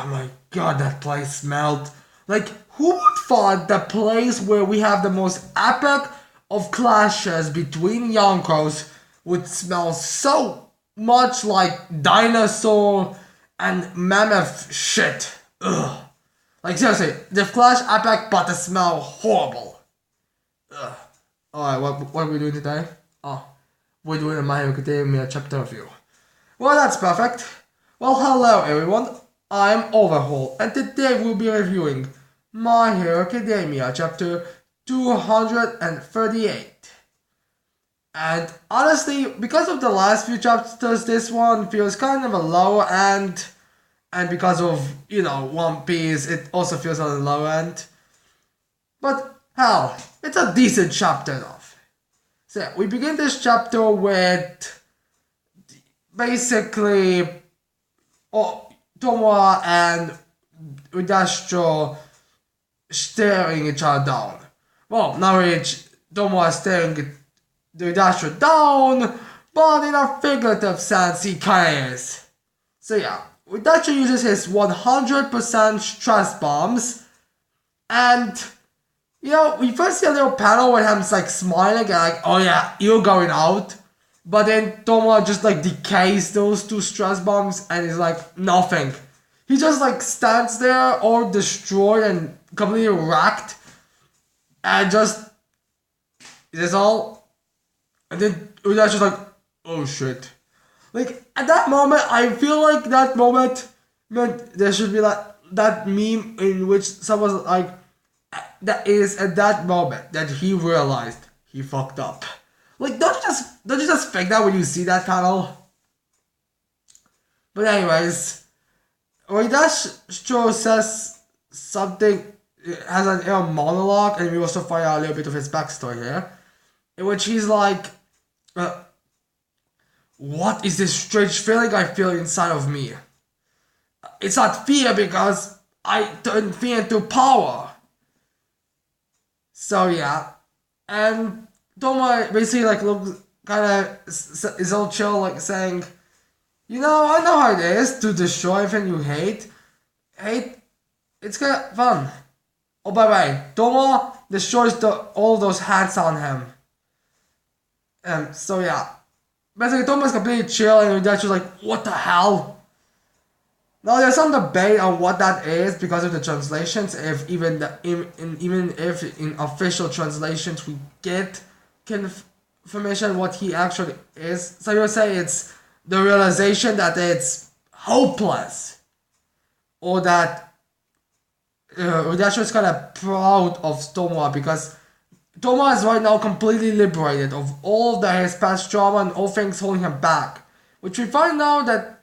Oh my god, that place smelled. Like, who would thought the place where we have the most epic of clashes between Yonkos would smell so much like dinosaur and mammoth shit. Ugh. Like, seriously, the clash epic, but the smell horrible. Ugh. Alright, what are we doing today? Oh, we're doing a My Hero Academia chapter review. Well, that's perfect. Well, hello everyone, I'm Overhaul, and today we'll be reviewing My Hero Academia chapter 238. And honestly, because of the last few chapters, this one feels kind of a lower end, and because of, One Piece, it also feels on the low end. But hell, it's a decent chapter enough. So we begin this chapter with basically Tomoa and Udastro staring each other down. Well, now Tomoa is staring Udastro down, but in a figurative sense he kinda is. So yeah, Udastro uses his 100% stress bombs, and we first see a little panel where him like smiling and like, oh yeah, you're going out. But then Tomoa just like decays those two stress bombs and is like nothing. He just like stands there all destroyed and completely wrecked. And just is all. And then Uda's just like, oh shit. Like at that moment, I feel like that moment meant there should be like that meme in which someone's like, that is at that moment that he realized he fucked up. Like, don't you just think that when you see that panel? But anyways, Roidash says something, has an inner monologue, and we also find out a little bit of his backstory here, in which he's like, what is this strange feeling I feel inside of me? It's not fear because I turned fear into power. So yeah, and Toma basically like looks kind of is all chill, like saying, I know how it is to destroy everything you hate. It's kind of fun. Oh, by the way, Toma destroys all those hats on him. So yeah, basically Toma's completely chill, and that's just like, what the hell? Now there's some debate on what that is because of the translations. If even if in official translations we get confirmation what he actually is. So you would say it's the realization that it's hopeless, or that Udasha is kind of proud of Tomoa because Tomoa is right now completely liberated of all his past trauma and all things holding him back. Which we find out that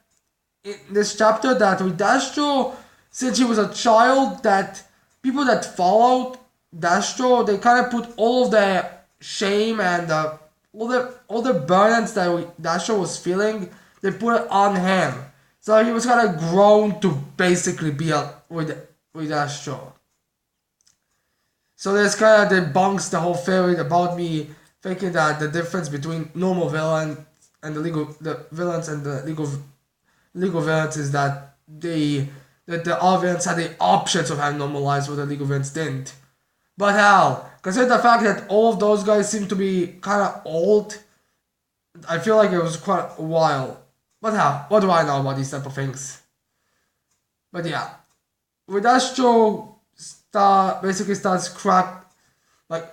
in this chapter that with Dastro, since he was a child, that people that followed Dastro, they kind of put all of their shame and all the burdens that Dastro was feeling, they put it on him. So he was kind of grown to basically be with Dastro. So this kind of debunks the whole theory about me thinking that the difference between normal villain and the villains and the legal villains is that the all villains had the options of having normal lives, where the legal villains didn't. But hell, consider the fact that all of those guys seem to be kind of old, I feel like it was quite a while. But hell, what do I know about these type of things? But yeah, with Astro basically starts like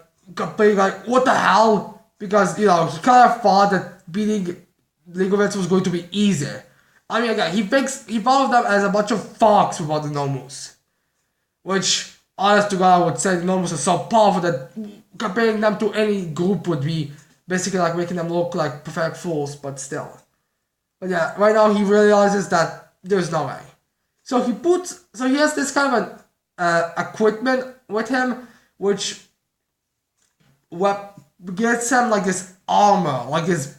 being like, what the hell? Because he kind of thought that beating legal villains was going to be easy. I mean, again, he thought of them as a bunch of fucks without the normals. Which, honest to God, I would say the normals are so powerful that comparing them to any group would be basically like making them look like perfect fools, but still. But yeah, right now he realizes that there's no way. So he has this kind of an equipment with him, which gets him like this armor, like his.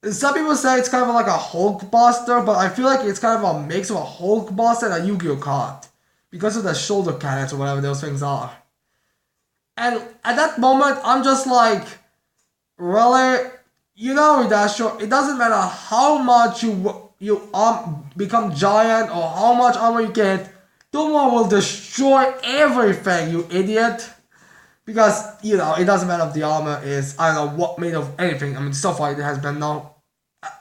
Some people say it's kind of like a Hulk Buster, but I feel like it's kind of a mix of a Hulk Buster and a Yu-Gi-Oh card. Because of the shoulder cannons or whatever those things are. And at that moment, I'm just like, really? Hidasho, it doesn't matter how much you you become giant or how much armor you get, Tomoe will destroy everything, you idiot. Because, it doesn't matter if the armor is, I don't know, what made of anything. I mean, so far it has been no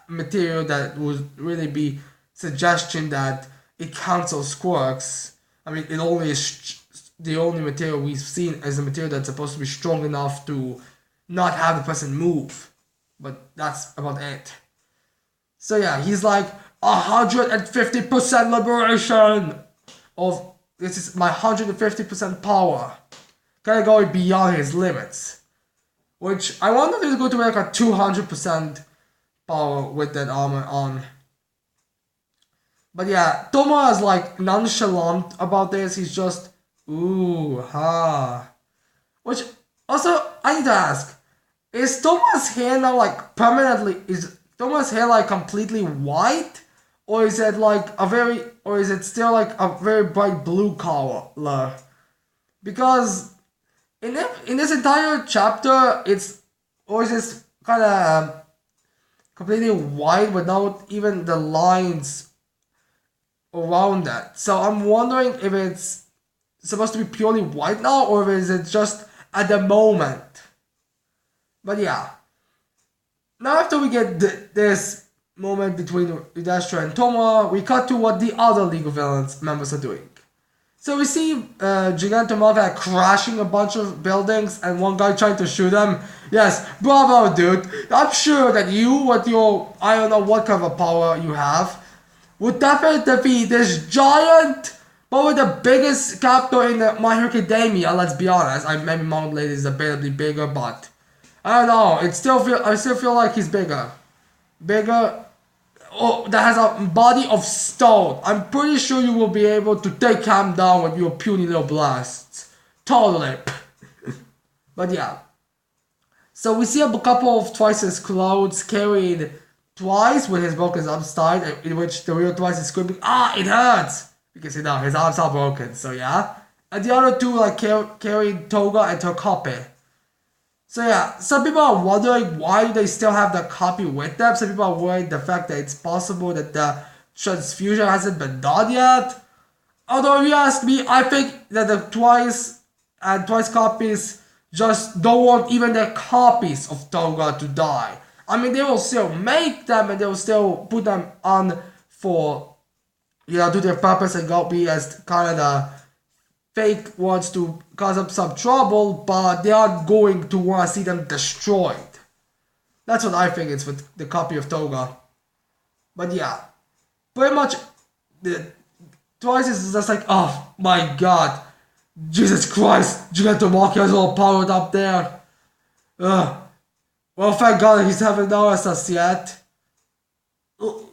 material that would really be suggestion that it cancels quirks. I mean, it only is the only material we've seen is a material that's supposed to be strong enough to not have the person move. But that's about it. So yeah, he's like 150% liberation of this is my 150% power. Kind of going beyond his limits. Which I wonder if he's going to make a 200% power with that armor on. But yeah, Tomoe is like nonchalant about this. He's just, ooh, ha. Which, also, I need to ask, is Tomoe's hair now like permanently, is Tomoe's hair like completely white? Or is it like or is it still like a very bright blue color? Because in this entire chapter, or is this kind of completely white without even the lines around that. So I'm wondering if it's supposed to be purely white now or is it just at the moment. But yeah. Now after we get this moment between Udashtra and Tomoe, we cut to what the other League of Villains members are doing. So we see Gigantomachia crashing a bunch of buildings and one guy trying to shoot him. Yes, bravo dude. I'm sure that you, with your, I don't know what kind of power you have, would definitely defeat this giant, probably the biggest character in My Hero Academia, let's be honest. Maybe Mount Lady is a bit bigger, but I don't know. I still feel like he's bigger. Oh, that has a body of stone. I'm pretty sure you will be able to take him down with your puny little blasts. Totally. But yeah. So we see a couple of Twice's clothes carried twice with his broken upside, in which the real Twice is screaming, it hurts! Because his arms are broken, so yeah. And the other two like carried Toga and Tokope. So yeah, some people are wondering why they still have the copy with them. Some people are worried the fact that it's possible that the transfusion hasn't been done yet. Although if you ask me, I think that the Twice and Twice copies just don't want even their copies of Toga to die. I mean, they will still make them and they will still put them on for, do their purpose and go be as kind of the fake ones to cause up some trouble, but they aren't going to want to see them destroyed. That's what I think it's with the copy of Toga. But yeah, pretty much the Twice is just like, oh my god, Jesus Christ, Gigantomachia is all powered up there. Well, thank God he's haven't noticed us yet.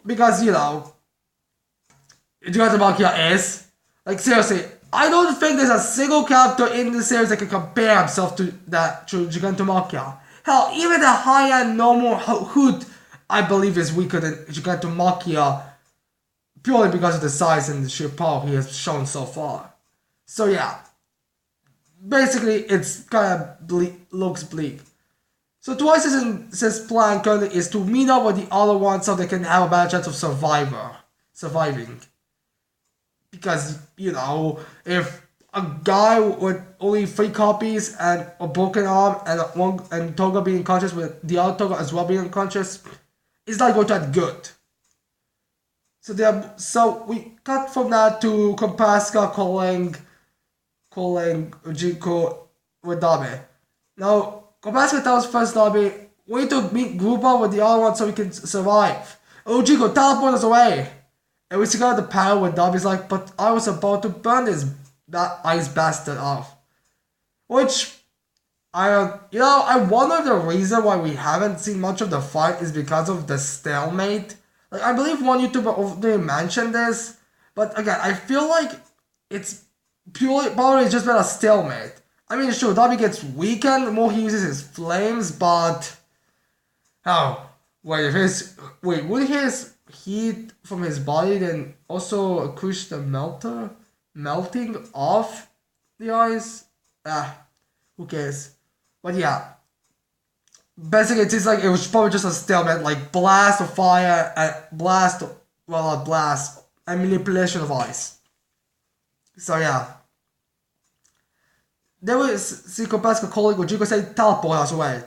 Because, Gigantomachia is. Like, seriously, I don't think there's a single character in the series that can compare himself to Gigantomachia. Hell, even the high-end normal Hoot, I believe, is weaker than Gigantomachia purely because of the size and the sheer power he has shown so far. So yeah, basically it's kind of looks bleak. So Twice's plan currently is to meet up with the other ones so they can have a better chance of surviving. Because, if a guy with only 3 copies and a broken arm and Toga being unconscious with the other Toga as well being unconscious, it's not going to be good. So we cut from that to Kompaska calling Ujiko with Dabe. Now, Kompaska tells first Dabe, we need to group up with the other one so we can survive. Ujiko, teleport us away! And we still got the power with Dabe's like, but I was about to burn that ice bastard off. Which, I wonder if the reason why we haven't seen much of the fight is because of the stalemate. Like, I believe one YouTuber already mentioned this, but again, I feel like it's probably just been a stalemate. I mean, sure, Dabe gets weakened the more he uses his flames, but would his heat from his body then also push the melting off the ice? Who cares? But yeah, basically it seems like it was probably just a stalemate, like blast of fire and blast well, a blast and manipulation of ice. So yeah. Then we see Kopaska calling Ujiko say teleport us away.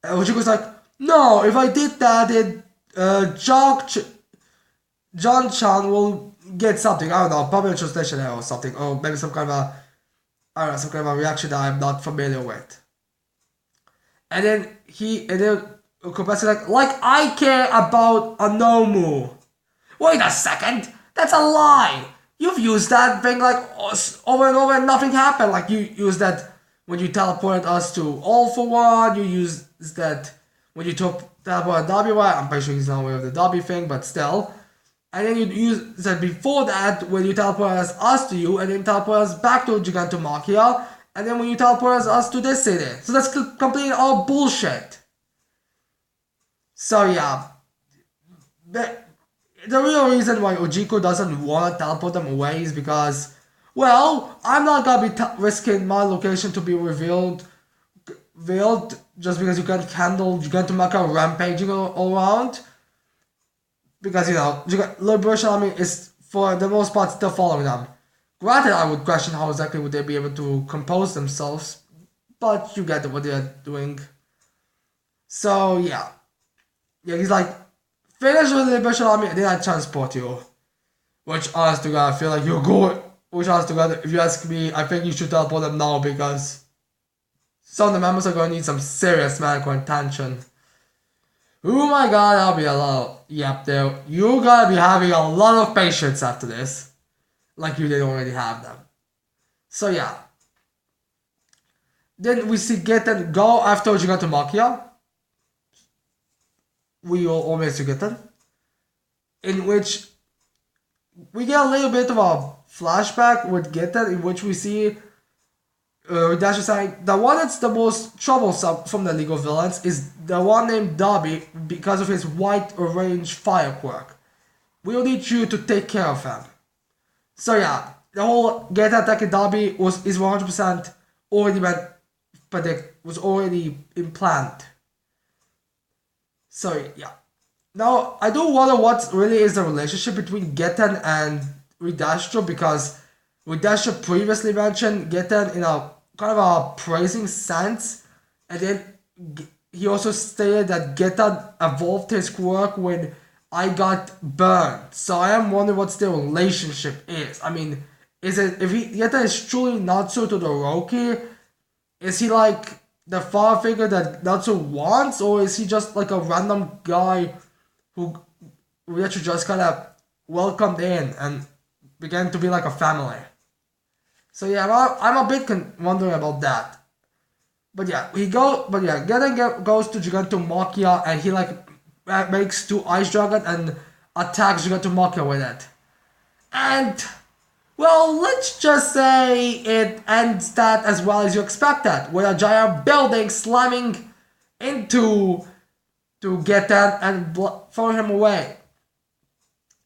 And Ujiko's like, no, if I did that, then John Chan will get something. I don't know, probably a translation error or something, or maybe some kind of a, I don't know, some kind of a reaction that I'm not familiar with. And then Kopaska's like I care about Anomu. Wait a second, that's a lie. You've used that thing like over and over and nothing happened. Like you used that when you teleported us to All for One. You used that when you teleported W. I'm pretty sure he's not aware of the W thing, but still. And then you used that before that when you teleported us to you, and then teleported us back to Gigantomachia, and then when you teleported us to this city. So that's completely all bullshit. So yeah. The real reason why Ujiko doesn't want to teleport them away is because, well, I'm not gonna be risking my location to be revealed just because you can't handle Gigantomachia rampaging all around. Because, Liberation Army is, for the most part, still following them. Granted, I would question how exactly would they be able to compose themselves, but you get what they're doing. So, yeah. Yeah, he's like, finish with the Liberation Army and then I transport you. Which, honest to God, I feel like you're going. Which, honest to God, if you ask me, I think you should teleport them now because some of the members are going to need some serious medical attention. Oh my God, that'll be a lot. Yep, you're gonna be having a lot of patience after this. Like you didn't already have them. So, yeah. Then we see Geten go after Gigantomachia. We will always Geten. In which we get a little bit of a flashback with Geten, in which we see Dash saying the one that's the most troublesome from the League of Villains is the one named Dobby because of his white orange fire quirk. We'll need you to take care of him. So yeah, the whole Geta attacking Dobby is 100% already was already in planned. So yeah. Now I do wonder what really is the relationship between Geten and Ridastro, because Ridastro previously mentioned Geten in a kind of a praising sense, and then he also stated that Geta evolved his quirk when I got burned. So I am wondering what the relationship is. I mean, is it if Geta is truly Natsu to the Roki, is he like the father figure that Natsu wants, or is he just like a random guy who we actually just kind of welcomed in and began to be like a family? So yeah, I'm a bit wondering about that. But yeah, Geten goes to Gigantomachia and he like makes 2 Ice Dragon and attacks Gigantomachia with it. And, well, let's just say it ends that as well as you expected, with a giant building slamming into to Geten and throw him away.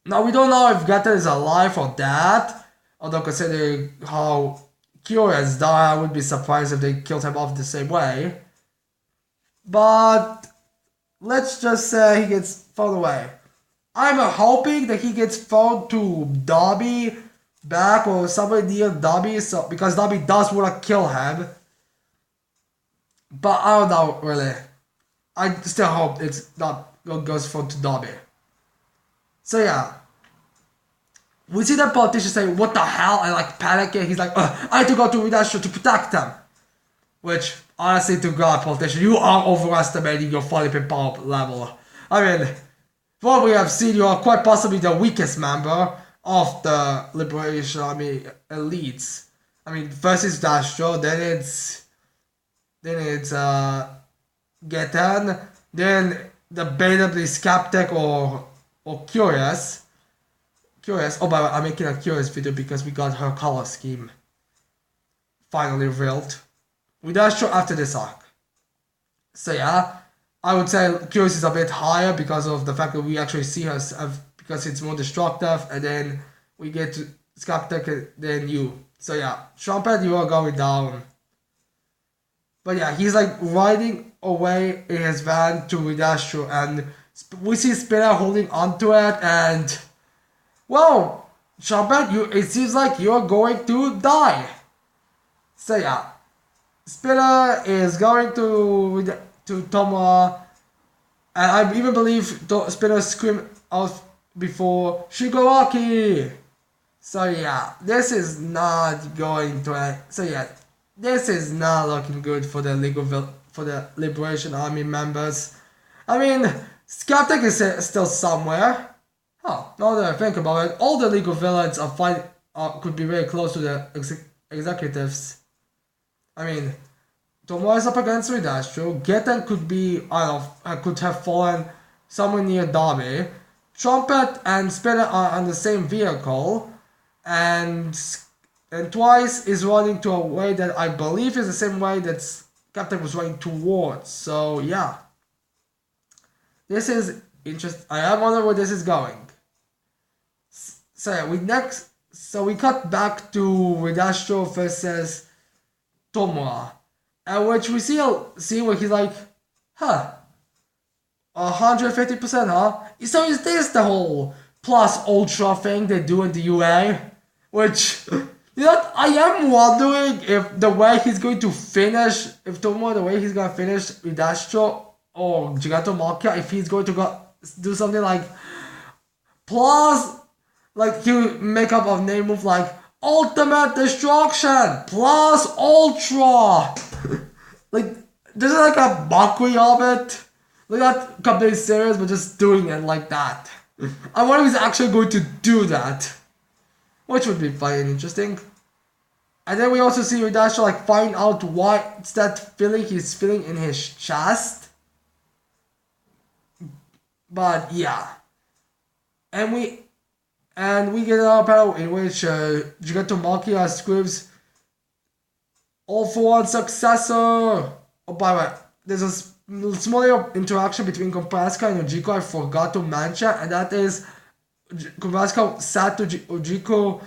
Now we don't know if Geten is alive or dead. Although considering how curious died, I would be surprised if they killed him off the same way. But let's just say he gets thrown away. I'm hoping that he gets thrown to Dobby back or somewhere near Dobby, so because Dobby does want to kill him. But I don't know really. I still hope it's not goes thrown to Dobby. So yeah. We see that politician say, what the hell, and like panicking. He's like, I have to go to Ridastro to protect them. Which, honestly, to God, politician, you are overestimating your Philippine power level. I mean, from what we have seen, you are quite possibly the weakest member of the Liberation Army elites. I mean, first it's Dastro, then it's Geten, then debatably skeptic or curious. Oh, by the way, I'm making a curious video because we got her color scheme finally revealed. We dash show after this arc. So yeah, I would say curious is a bit higher because of the fact that we actually see her because it's more destructive, and then we get to skeptic than you. So yeah, Trumpet, you are going down. But yeah, he's like riding away in his van to Ridastro, and We see Spinner holding onto it, and well, Trumpet, it seems like you're going to die. So yeah, Spinner is going to Tomoa, and I even believe Spinner screamed out before Shigaraki. So yeah, this is not going to. So yeah, this is not looking good for the for the Liberation Army members. I mean, Skeptic is still somewhere. Huh? Now that I think about it, all the legal villains could be very close to the executives. I mean, Tomoe is up against Ridastro. Geten could be, I don't know, could have fallen somewhere near Dabe. Trumpet and Spinner are on the same vehicle, and Twice is running to a way that I believe is the same way that Captain was running towards. So yeah, this is interesting. I am wondering where this is going. So yeah, we cut back to Ridastro versus Tomoa, at which we see a scene where he's like, huh, 150%, huh? So is this the whole plus ultra thing they do in the UA? Which, you know, I am wondering if the way he's going to finish, if Tomoa, the way he's gonna finish Ridastro or Jigato Makia, if he's going to do something like plus, like he make up a name move like Ultimate Destruction plus Ultra. Like, there's like a mockery of it. Like, not completely serious, but just doing it like that. I wonder if he's actually going to do that. Which would be fun and interesting. And then we also see Ridasha like find out what's that feeling he's feeling in his chest. But yeah. And we get a panel in which Jigato Makia screams, "All for one successor!" Oh, by the way, there's a small little interaction between Kompraska and Ujiko I forgot to mention, and that is Kompraska said to Ujiko,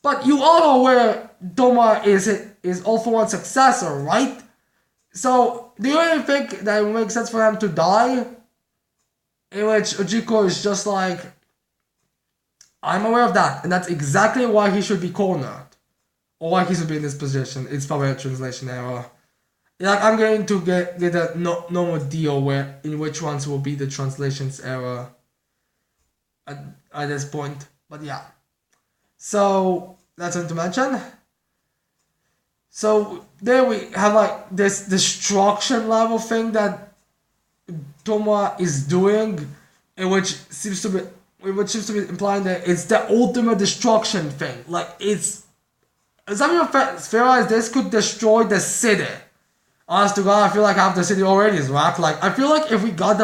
"But you all know where Toma is all for one successor, right? So, do you really think that it would make sense for him to die?" In which Ujiko is just like, "I'm aware of that, and that's exactly why he should be cornered. Or why he should be in this position." It's probably a translation error. Like, I'm going to get a normal deal where in which ones will be the translations error at this point. But yeah. So, that's something to mention. So, there we have like this destruction level thing that Toma is doing, which seems to be implying that it's the ultimate destruction thing. Like, it's some of your theorize this could destroy the city. Honest to God, I feel like half the city already is wrecked. Like, I feel like if we got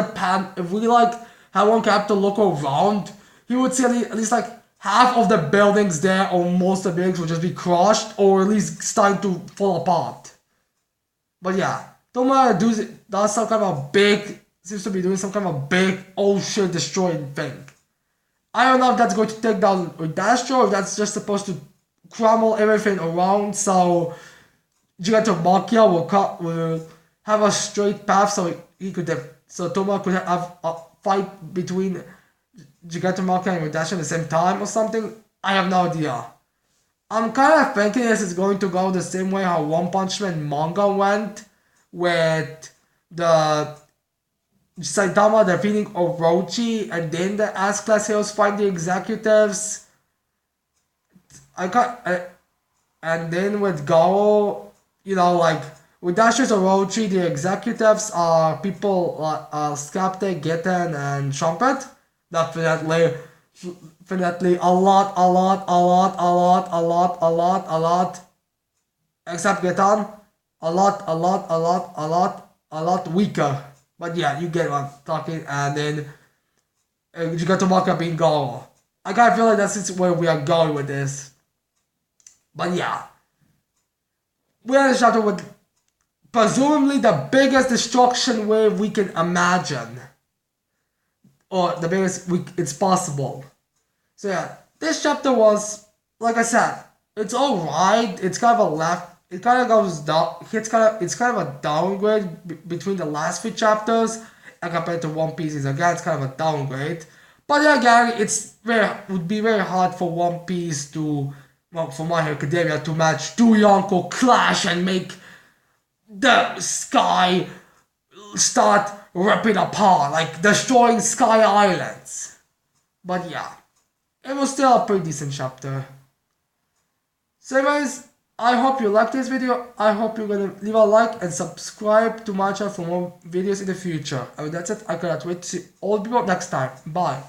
if we like had one captain look around, he would see at least like half of the buildings there, or most of the buildings would just be crushed, or at least starting to fall apart. But yeah, Toma does some kind of a big, seems to be doing some kind of a big, oh shit, destroying thing. I don't know if that's going to take down Udastro, or if that's just supposed to crumble everything around, so Jigato Makia will have a straight path, so Toma could have a fight between Jigato Makia and Udastro at the same time or something. I have no idea. I'm kind of thinking this is going to go the same way how One Punch Man manga went, with the Saitama defeating Orochi, and then the S-Class heroes fight the executives. And then with Garo, you know, like with Dashi's Orochi, the executives are people like Skeptic, Gitten, and Trumpet. Definitely a lot. Except Gitten, a lot weaker. But yeah, you get what I'm talking. And then you got Tomaka being Garo. I kind of feel like that's where we are going with this. But yeah, we are in a chapter with presumably the biggest destruction wave we can imagine. Or the biggest it's possible. So yeah, this chapter was, like I said, it's alright. It's kind of a left. It kind of goes down. It's kind of a downgrade between the last few chapters. compared to One Piece is again, it's kind of a downgrade. But yeah, Gary, would be very hard for One Piece to, well, for My Hero Academia to match two Yonko clash and make the sky start ripping apart, like destroying Sky Islands. But yeah, it was still a pretty decent chapter. So anyways, I hope you liked this video. I hope you're gonna leave a like and subscribe to my channel for more videos in the future. And that's it. I cannot wait to see all people next time. Bye.